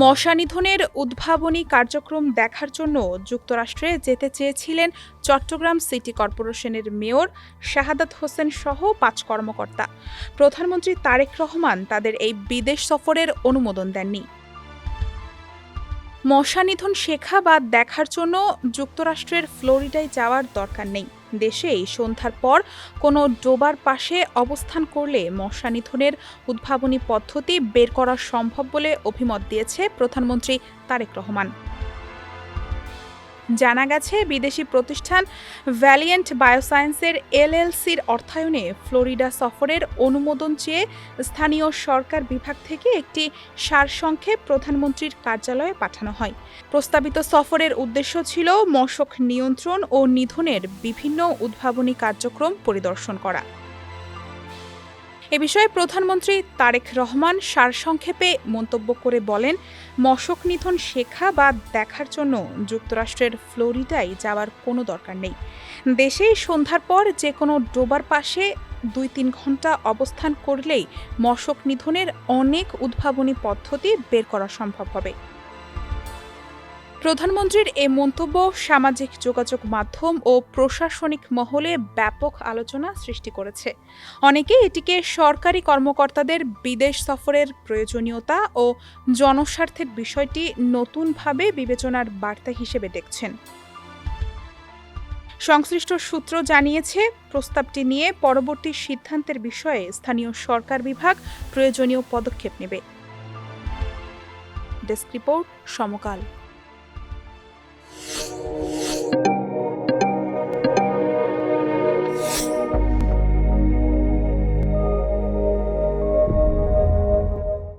মশা নিধনের উদ্ভাবনী কার্যক্রম দেখার জন্য যুক্তরাষ্ট্রে যেতে চেয়েছিলেন চট্টগ্রাম সিটি কর্পোরেশনের মেয়র শাহাদাত হোসেন সহ ৫ কর্মকর্তা। প্রধানমন্ত্রী তারেক রহমান তাদের এই বিদেশ সফরের অনুমোদন দেননি। মশা নিধন শেখা বা দেখার জন্য যুক্তরাষ্ট্রের ফ্লোরিডায় যাওয়ার দরকার নেই। দেশেই সন্ধ্যার পর কোনো ডোবার পাশে অবস্থান করলে মশা নিধনের উদ্ভাবনী পদ্ধতি বের করা সম্ভব বলে অভিমত দিয়েছে প্রধানমন্ত্রী তারেক রহমান। জানা গেছে, বিদেশি প্রতিষ্ঠান ভ্যালিয়েন্ট বায়োসায়েন্সের এলএলসির অর্থায়নে ফ্লোরিডা সফরের অনুমোদন চেয়ে স্থানীয় সরকার বিভাগ থেকে একটি সারসংক্ষেপ প্রধানমন্ত্রীর কার্যালয়ে পাঠানো হয়। প্রস্তাবিত সফরের উদ্দেশ্য ছিল মশক নিয়ন্ত্রণ ও নিধনের বিভিন্ন উদ্ভাবনী কার্যক্রম পরিদর্শন করা। এ বিষয়ে প্রধানমন্ত্রী তারেক রহমান সারসংক্ষেপে মন্তব্য করে বলেন, মশক নিধন শেখা বা দেখার জন্য যুক্তরাষ্ট্রের ফ্লোরিডায় যাওয়ার কোনো দরকার নেই। দেশেই সন্ধ্যার পর যে কোনো ডোবার পাশে ২-৩ ঘন্টা অবস্থান করলেই মশক নিধনের অনেক উদ্ভাবনী পদ্ধতি বের করা সম্ভব হবে। প্রধানমন্ত্রীর এ মন্তব্য সামাজিক যোগাযোগ মাধ্যম ও প্রশাসনিক মহলে ব্যাপক আলোচনা সৃষ্টি করেছে। অনেকে এটিকে সরকারি কর্মকর্তাদের বিদেশ সফরের প্রয়োজনীয়তা ও জনস্বার্থের বিষয়টি নতুনভাবে বিবেচনার বার্তা হিসেবে দেখছেন। সংশ্লিষ্ট সূত্র জানিয়েছে, প্রস্তাবটি নিয়ে পরবর্তী সিদ্ধান্তের বিষয়ে স্থানীয় সরকার বিভাগ প্রয়োজনীয় পদক্ষেপ নেবে। ডেস্ক রিপোর্ট, সমকাল।